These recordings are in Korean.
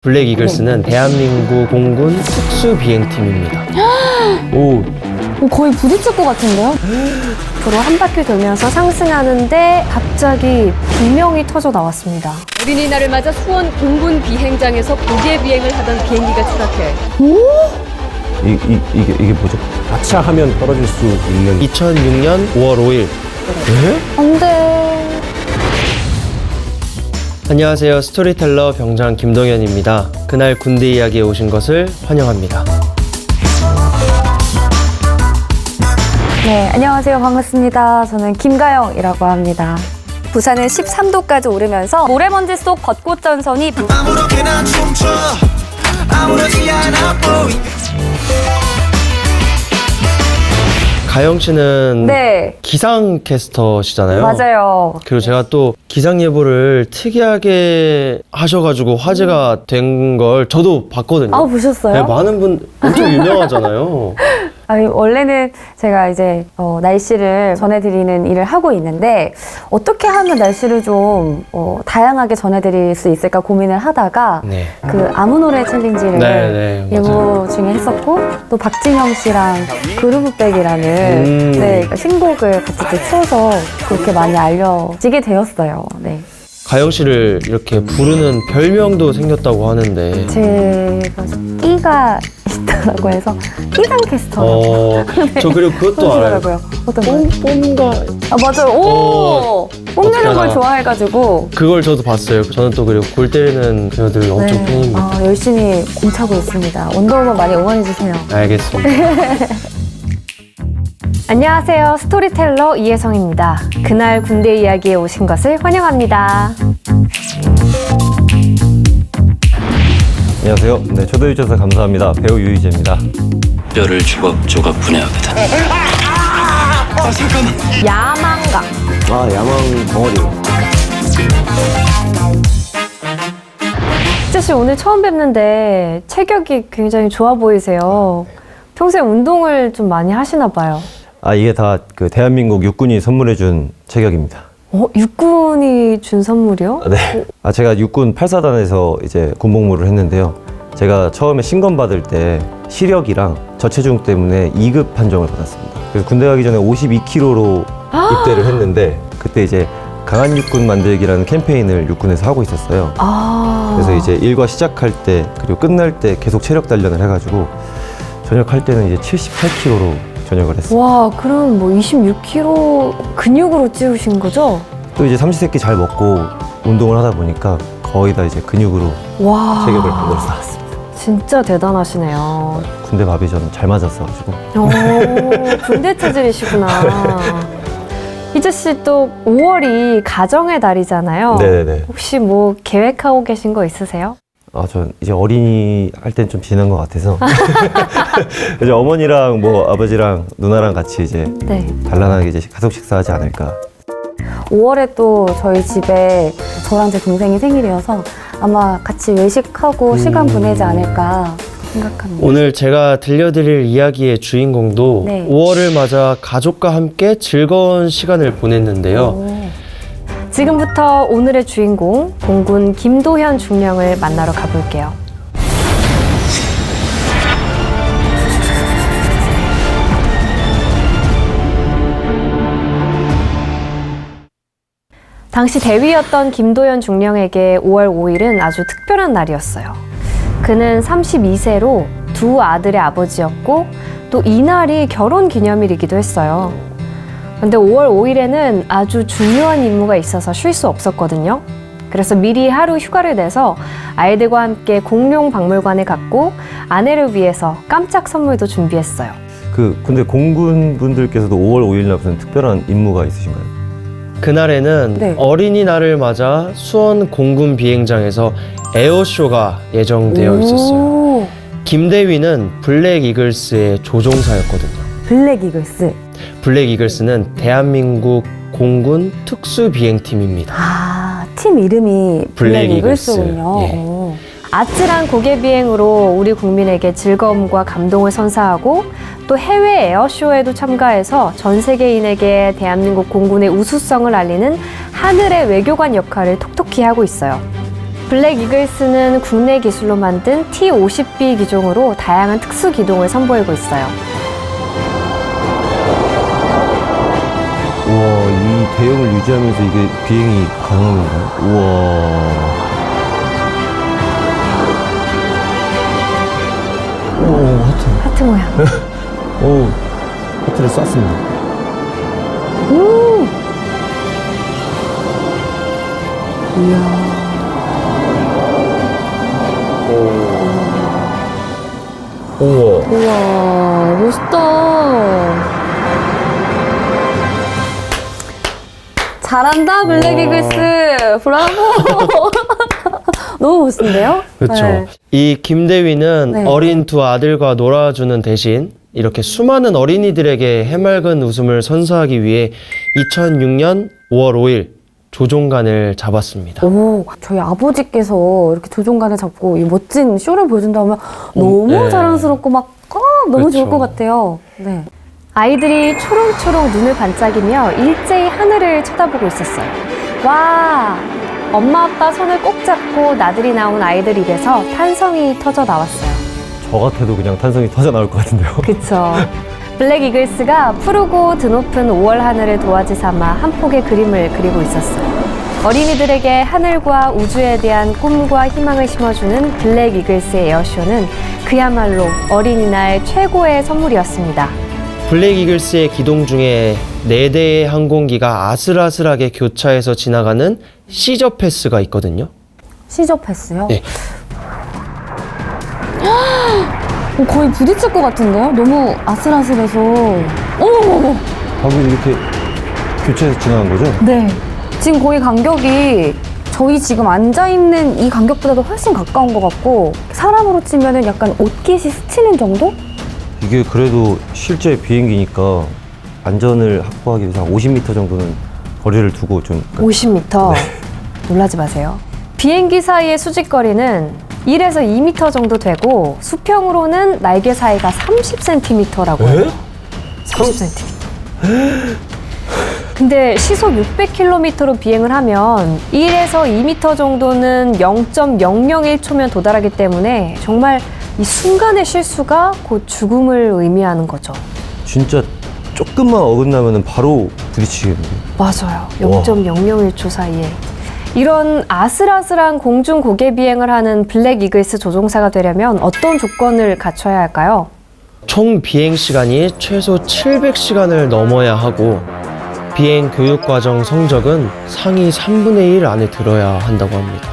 블랙 이글스는 대한민국 공군 특수비행팀입니다. 오, 거의 부딪힐 것 같은데요? 도로 한 바퀴 돌면서 상승하는데 갑자기 비명이 터져 나왔습니다. 어린이날을 맞아 수원 공군 비행장에서 고개 비행을 하던 비행기가 추락해 이게 뭐죠? 하차하면 떨어질 수 있는 2006년 5월 5일. 안 돼. 안녕하세요. 스토리텔러 병장 김동현입니다. 그날 군대 이야기에 오신 것을 환영합니다. 네, 안녕하세요. 반갑습니다. 저는 김가영이라고 합니다. 부산은 13도까지 오르면서 모래먼지 속 벚꽃 전선이 아무렇게나 춤춰 아무렇지 않아 보이 가영 씨는 네, 기상캐스터시잖아요. 맞아요. 그리고 제가 또 기상 예보를 특이하게 하셔가지고 화제가 된 걸 저도 봤거든요. 아, 보셨어요? 네, 많은 분 엄청 유명하잖아요. 아니, 원래는 제가 이제 날씨를 전해드리는 일을 하고 있는데 어떻게 하면 날씨를 좀 다양하게 전해드릴 수 있을까 고민을 하다가 네. 그 아무 노래 챌린지를 네, 예보 맞아요. 중에 했었고 또 박진영 씨랑 그루브백이라는 네, 신곡을 같이 또 추어서 그렇게 많이 알려지게 되었어요. 네. 가영 씨를 이렇게 부르는 별명도 생겼다고 하는데. 제가 끼가 있다고 해서 끼상캐스터라고 저 그리고 그것도 알아요. 그러더라고요. 어떤 거요? 뽐가 아, 맞아요. 오! 뽐내는 어떻게 걸 하나. 좋아해가지고. 그걸 저도 봤어요. 저는 또 그리고 골 때리는 배우들 엄청 팬입니다. 아, 열심히 공차고 있습니다. 원더우먼 많이 응원해주세요. 알겠습니다. 안녕하세요. 스토리텔러 이혜성입니다. 그날 군대 이야기에 오신 것을 환영합니다. 안녕하세요. 네, 초대해 주셔서 감사합니다. 배우 유희재입니다. 뼈를 조각조각 분해하거든. 야망각. 아, 야망 덩어리. 희재 씨 오늘 처음 뵙는데 체격이 굉장히 좋아 보이세요. 평소에 운동을 좀 많이 하시나 봐요. 아, 이게 다 그 대한민국 육군이 선물해 준 체격입니다. 육군이 준 선물이요? 네. 아, 제가 육군 8사단에서 이제 군복무를 했는데요. 제가 처음에 신검 받을 때 시력이랑 저체중 때문에 2급 판정을 받았습니다. 그래서 군대 가기 전에 52kg로 입대를 했는데 그때 이제 강한 육군 만들기라는 캠페인을 육군에서 하고 있었어요. 아. 그래서 이제 일과 시작할 때 그리고 끝날 때 계속 체력 단련을 해가지고 전역할 때는 이제 78kg로 전역을 했어요. 와, 그럼 뭐 26kg 근육으로 찌우신 거죠? 또 이제 삼시세끼 잘 먹고 운동을 하다 보니까 거의 다 이제 근육으로 와. 체격을 만들어서 나왔습니다. 진짜 대단하시네요. 군대 밥이 저는 잘 맞았어가지고. 군대 체질이시구나. 희재 씨 또 5월이 가정의 달이잖아요. 네네네. 혹시 뭐 계획하고 계신 거 있으세요? 아, 전 이제 어린이 할 땐 좀 지난 것 같아서 이제 어머니랑 뭐 아버지랑 누나랑 같이 이제 네. 단란하게 이제 가족 식사하지 않을까. 5월에 또 저희 집에 저랑 제 동생이 생일이어서 아마 같이 외식하고 시간 보내지 않을까 생각합니다. 오늘 제가 들려드릴 이야기의 주인공도 네. 5월을 맞아 가족과 함께 즐거운 시간을 보냈는데요. 지금부터 오늘의 주인공 공군 김도현 중령을 만나러 가볼게요. 당시 대위였던 김도현 중령에게 5월 5일은 아주 특별한 날이었어요. 그는 32세로 두 아들의 아버지였고 또 이날이 결혼 기념일이기도 했어요. 근데 5월 5일에는 아주 중요한 임무가 있어서 쉴 수 없었거든요. 그래서 미리 하루 휴가를 내서 아이들과 함께 공룡 박물관에 갔고 아내를 위해서 깜짝 선물도 준비했어요. 근데 공군 분들께서도 5월 5일날 무슨 특별한 임무가 있으신가요? 그날에는 네. 어린이날을 맞아 수원 공군 비행장에서 에어쇼가 예정되어 있었어요. 오, 김대위는 블랙 이글스의 조종사였거든요. 블랙 이글스. 블랙 이글스는 대한민국 공군 특수비행팀입니다. 아, 팀 이름이 블랙 블랙 이글스. 이글스군요. 예. 오. 아찔한 고개 비행으로 우리 국민에게 즐거움과 감동을 선사하고 또 해외 에어쇼에도 참가해서 전 세계인에게 대한민국 공군의 우수성을 알리는 하늘의 외교관 역할을 톡톡히 하고 있어요. 블랙 이글스는 국내 기술로 만든 T-50B 기종으로 다양한 특수 기동을 선보이고 있어요. 우와, 이 대형을 유지하면서 이게 비행이 가능한 건가요? 우와. 오, 하트. 하트 모양. 오, 하트를 쐈습니다. 오! 이야. 우와. 우와, 멋있다. 잘한다, 블랙 이글스. 브라보. 너무 멋있는데요? 그렇죠. 네. 이 김대위는 네. 어린 두 아들과 놀아주는 대신 이렇게 수많은 어린이들에게 해맑은 웃음을 선사하기 위해 2006년 5월 5일 조종간을 잡았습니다. 오, 저희 아버지께서 이렇게 조종간을 잡고 이 멋진 쇼를 보여준다면 너무 네. 자랑스럽고 막 너무 그쵸. 좋을 것 같아요. 네. 아이들이 초롱초롱 눈을 반짝이며 일제히 하늘을 쳐다보고 있었어요. 와! 엄마 아빠 손을 꼭 잡고 나들이 나온 아이들 입에서 탄성이 터져 나왔어요. 저 같아도 그냥 탄성이 터져 나올 것 같은데요. 그쵸. 블랙 이글스가 푸르고 드높은 5월 하늘을 도화지 삼아 한 폭의 그림을 그리고 있었어요. 어린이들에게 하늘과 우주에 대한 꿈과 희망을 심어주는 블랙 이글스의 에어쇼는 그야말로 어린이날 최고의 선물이었습니다. 블랙 이글스의 기동 중에 4대의 항공기가 아슬아슬하게 교차해서 지나가는 시저 패스가 있거든요. 시저 패스요? 네. 거의 부딪힐 것 같은데요? 너무 아슬아슬해서. 어머머머! 방금 이렇게 교체해서 지나간 거죠? 네. 지금 거의 간격이 저희 지금 앉아있는 이 간격보다도 훨씬 가까운 것 같고 사람으로 치면은 약간 옷깃이 스치는 정도? 이게 그래도 실제 비행기니까 안전을 확보하기 위해서 한 50m 정도는 거리를 두고 좀 50m. 놀라지 마세요. 비행기 사이의 수직거리는 1에서 2m 정도 되고 수평으로는 날개 사이가 30cm라고 해요. 30cm. 근데 시속 600km로 비행을 하면 1에서 2m 정도는 0.001초면 도달하기 때문에 정말 이 순간의 실수가 곧 죽음을 의미하는 거죠. 진짜 조금만 어긋나면 바로 부딪히겠네요. 맞아요. 0.001초 사이에. 이런 아슬아슬한 공중 고개 비행을 하는 블랙 이글스 조종사가 되려면 어떤 조건을 갖춰야 할까요? 총 비행 시간이 최소 700시간을 넘어야 하고 비행 교육 과정 성적은 상위 3분의 1 안에 들어야 한다고 합니다.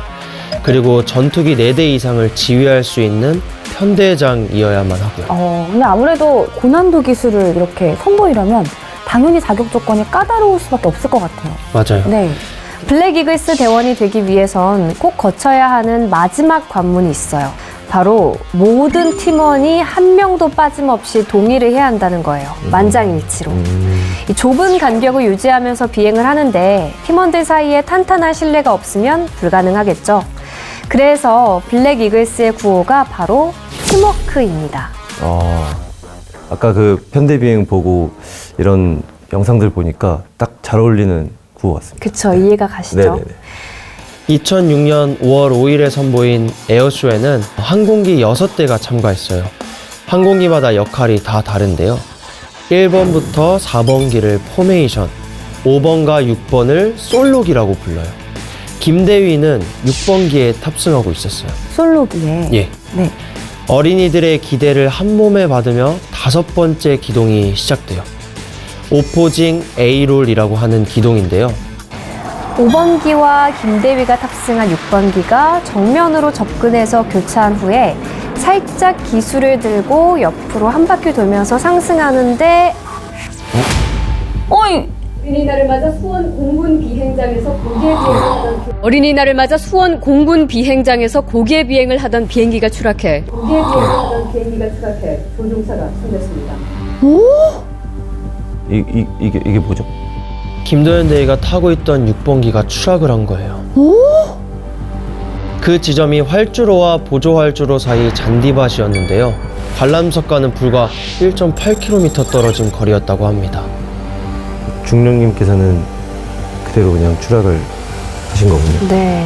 그리고 전투기 4대 이상을 지휘할 수 있는 편대장이어야만 하고요. 근데 아무래도 고난도 기술을 이렇게 선보이려면 당연히 자격 조건이 까다로울 수밖에 없을 것 같아요. 맞아요. 네. 블랙 이글스 대원이 되기 위해선 꼭 거쳐야 하는 마지막 관문이 있어요. 바로 모든 팀원이 한 명도 빠짐없이 동의를 해야 한다는 거예요. 만장일치로. 이 좁은 간격을 유지하면서 비행을 하는데 팀원들 사이에 탄탄한 신뢰가 없으면 불가능하겠죠. 그래서 블랙 이글스의 구호가 바로 팀워크입니다. 아까 그 편대비행 보고 이런 영상들 보니까 딱 잘 어울리는 구호 같습니다. 그쵸, 이해가 가시죠? 네네네. 2006년 5월 5일에 선보인 에어쇼에는 항공기 6대가 참가했어요. 항공기마다 역할이 다 다른데요. 1번부터 4번기를 포메이션, 5번과 6번을 솔로기라고 불러요. 김대위는 6번기에 탑승하고 있었어요. 솔로기에. 예. 네. 어린이들의 기대를 한 몸에 받으며 5번째 기동이 시작돼요. 오포징 A롤이라고 하는 기동인데요. 5번기와 김대위가 탑승한 6번기가 정면으로 접근해서 교차한 후에 살짝 기술을 들고 옆으로 한 바퀴 돌면서 상승하는데 어이! 어린이날을 맞아 수원 공군 비행장에서 고개 비행을 하던 어린이날을 맞아 수원 공군 비행장에서 고개 비행을 하던 비행기가 추락해 조종사가 숨졌습니다. 이게 뭐죠? 김도현 대위가 타고 있던 6번기가 추락을 한 거예요. 그 지점이 활주로와 보조 활주로 사이 잔디밭이었는데요. 관람석과는 불과 1.8km 떨어진 거리였다고 합니다. 중령님께서는 그대로 그냥 추락을 하신 거군요. 네.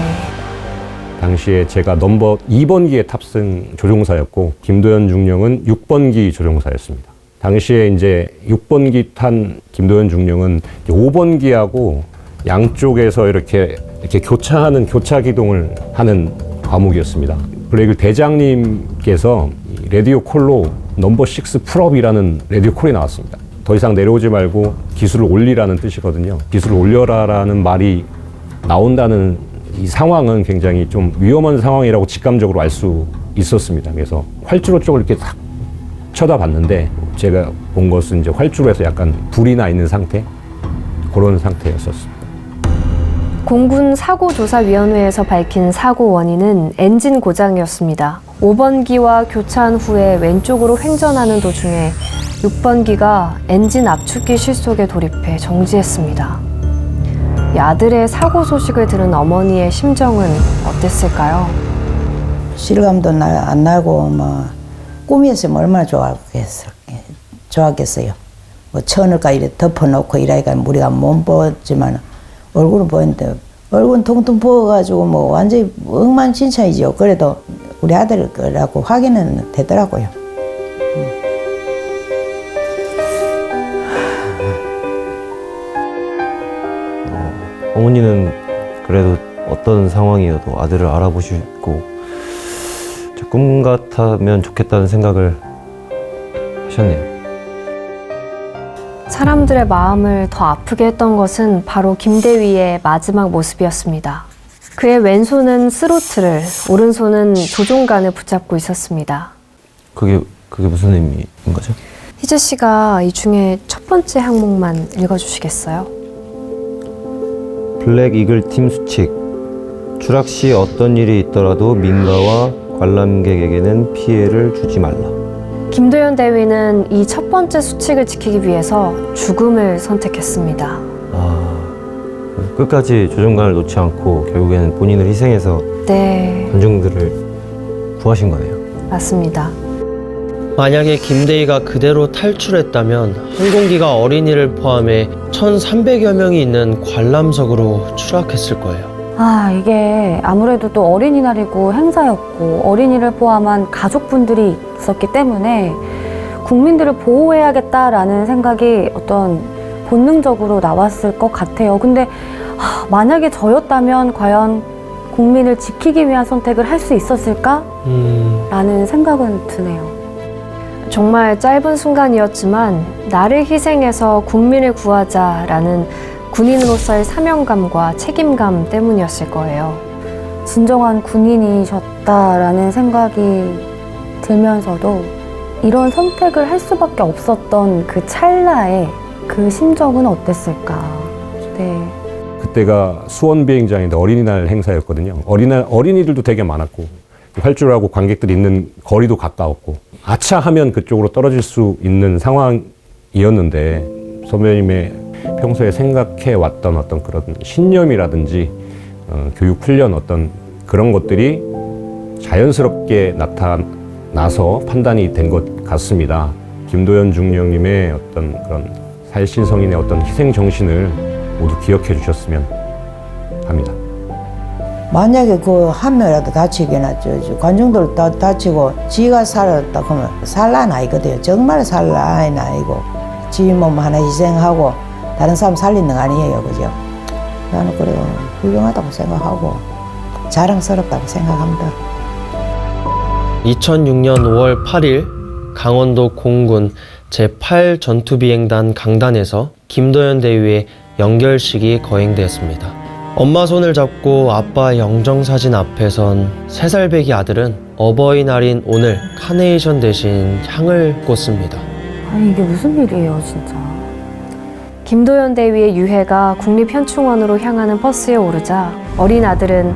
당시에 제가 넘버 2번기의 탑승 조종사였고 김도현 중령은 6번기 조종사였습니다. 당시에 이제 6번기 탄 김도현 중령은 5번기하고 양쪽에서 이렇게 교차하는 교차 기동을 하는 과목이었습니다. 블레이글 대장님께서 라디오 콜로 넘버 6 풀업이라는 라디오 콜이 나왔습니다. 더 이상 내려오지 말고 기술을 올리라는 뜻이거든요. 기술을 올려라라는 말이 나온다는 이 상황은 굉장히 좀 위험한 상황이라고 직감적으로 알 수 있었습니다. 그래서 활주로 쪽을 이렇게 딱 쳐다봤는데 제가 본 것은 이제 활주로에서 약간 불이 나 있는 상태, 그런 상태였었습니다. 공군 사고조사위원회에서 밝힌 사고 원인은 엔진 고장이었습니다. 5번기와 교차한 후에 왼쪽으로 횡전하는 도중에 6번기가 엔진 압축기 실속에 돌입해 정지했습니다. 이 아들의 사고 소식을 들은 어머니의 심정은 어땠을까요? 실감도 안 나고 뭐 꿈이었으면 얼마나 좋았겠어요. 뭐 천을까 이래 덮어놓고 이라니까 우리가 못 보지만 얼굴은 보였는데 얼굴은 통통 부어가지고 뭐 완전히 엉망진창이죠. 그래도 우리 아들 거라고 확인은 되더라고요. 어머니는 그래도 어떤 상황이어도 아들을 알아보시고 꿈 같으면 좋겠다는 생각을 하셨네요. 사람들의 마음을 더 아프게 했던 것은 바로 김대위의 마지막 모습이었습니다. 그의 왼손은 스로틀을, 오른손은 조종간을 붙잡고 있었습니다. 그게 무슨 의미인 거죠? 희재 씨가 이 중에 첫 번째 항목만 읽어주시겠어요? 블랙 이글 팀 수칙. 추락 시 어떤 일이 있더라도 민가와 관람객에게는 피해를 주지 말라. 김도현 대위는 이 첫 번째 수칙을 지키기 위해서 죽음을 선택했습니다. 끝까지 조종관을 놓지 않고 결국에는 본인을 희생해서 네, 관중들을 구하신 거네요. 맞습니다. 만약에 김대희가 그대로 탈출했다면 항공기가 어린이를 포함해 1,300여 명이 있는 관람석으로 추락했을 거예요. 이게 아무래도 또 어린이날이고 행사였고 어린이를 포함한 가족분들이 있었기 때문에 국민들을 보호해야겠다라는 생각이 어떤 본능적으로 나왔을 것 같아요. 근데 만약에 저였다면 과연 국민을 지키기 위한 선택을 할 수 있었을까? 라는 생각은 드네요. 정말 짧은 순간이었지만 나를 희생해서 국민을 구하자라는 군인으로서의 사명감과 책임감 때문이었을 거예요. 진정한 군인이셨다라는 생각이 들면서도 이런 선택을 할 수밖에 없었던 그 찰나에 그 심정은 어땠을까? 네. 그때가 수원 비행장인데 어린이날 행사였거든요. 어린이들도 되게 많았고 활주로하고 관객들이 있는 거리도 가까웠고 아차 하면 그쪽으로 떨어질 수 있는 상황이었는데 선배님의 평소에 생각해 왔던 어떤 그런 신념이라든지 교육 훈련 어떤 그런 것들이 자연스럽게 나타나서 판단이 된 것 같습니다. 김도현 중령님의 어떤 그런 살신성인의 어떤 희생 정신을 모두 기억해 주셨으면 합니다. 만약에 그 한 명이라도 다치거나 관중들 다치고 지가 살았다 그러면 살란 아니거든요. 정말 살란 아니고 지 몸 하나 희생하고 다른 사람 살리는 거 아니에요. 그죠? 나는 그래요. 훌륭하다고 생각하고 자랑스럽다고 생각합니다. 2006년 5월 8일 강원도 공군 제8전투비행단 강단에서 김도현 대위의 영결식이 거행되었습니다. 엄마 손을 잡고 아빠 영정사진 앞에선 3살 배기 아들은 어버이날인 오늘 카네이션 대신 향을 꽂습니다. 이게 무슨 일이에요, 진짜. 김도현 대위의 유해가 국립현충원으로 향하는 버스에 오르자 어린 아들은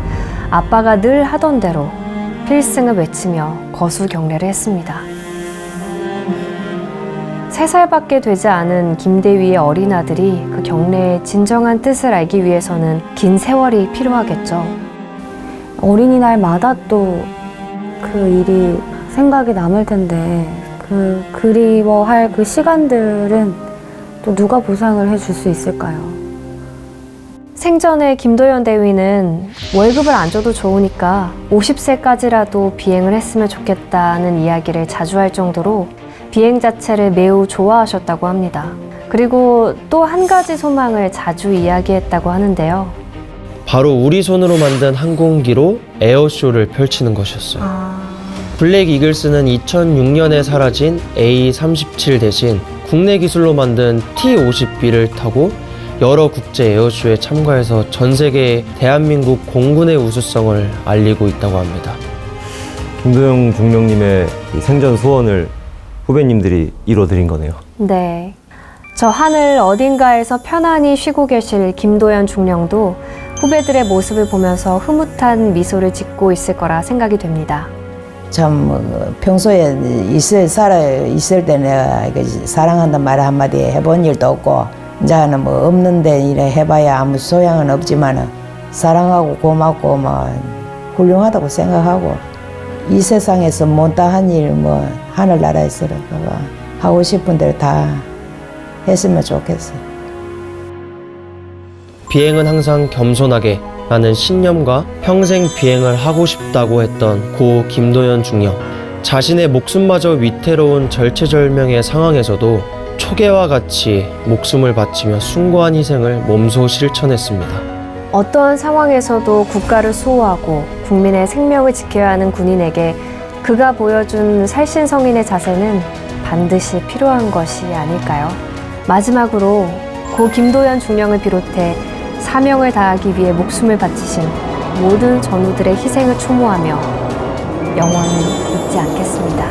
아빠가 늘 하던 대로 필승을 외치며 거수 경례를 했습니다. 3살밖에 되지 않은 김대위의 어린 아들이 그 경례의 진정한 뜻을 알기 위해서는 긴 세월이 필요하겠죠. 어린이날마다 또 그 일이 생각이 남을 텐데 그 그리워할 그 시간들은 또 누가 보상을 해줄 수 있을까요? 생전에 김도연 대위는 월급을 안 줘도 좋으니까 50세까지라도 비행을 했으면 좋겠다는 이야기를 자주 할 정도로 비행 자체를 매우 좋아하셨다고 합니다. 그리고 또 한 가지 소망을 자주 이야기했다고 하는데요. 바로 우리 손으로 만든 항공기로 에어쇼를 펼치는 것이었어요. 블랙 이글스는 2006년에 사라진 A37 대신 국내 기술로 만든 T-50B를 타고 여러 국제 에어쇼에 참가해서 전 세계에 대한민국 공군의 우수성을 알리고 있다고 합니다. 김도영 중령님의 이 생전 소원을 후배님들이 이뤄드린 거네요. 네. 저 하늘 어딘가에서 편안히 쉬고 계실 김도연 중령도 후배들의 모습을 보면서 흐뭇한 미소를 짓고 있을 거라 생각이 됩니다. 참 평소에 있을 때 내가 사랑한다는 말 한마디 해본 일도 없고 이제는 뭐 없는데 이래 해봐야 아무 소양은 없지만 사랑하고 고맙고 뭐 훌륭하다고 생각하고 이 세상에서 못다한 일 뭐 하늘나라에서 하고 싶은 대로 다 했으면 좋겠어요. 비행은 항상 겸손하게 라는 신념과 평생 비행을 하고 싶다고 했던 고 김도연 중령. 자신의 목숨마저 위태로운 절체절명의 상황에서도 초계와 같이 목숨을 바치며 숭고한 희생을 몸소 실천했습니다. 어떠한 상황에서도 국가를 수호하고 국민의 생명을 지켜야 하는 군인에게 그가 보여준 살신성인의 자세는 반드시 필요한 것이 아닐까요? 마지막으로 고 김도연 중령을 비롯해 사명을 다하기 위해 목숨을 바치신 모든 전우들의 희생을 추모하며 영원히 잊지 않겠습니다.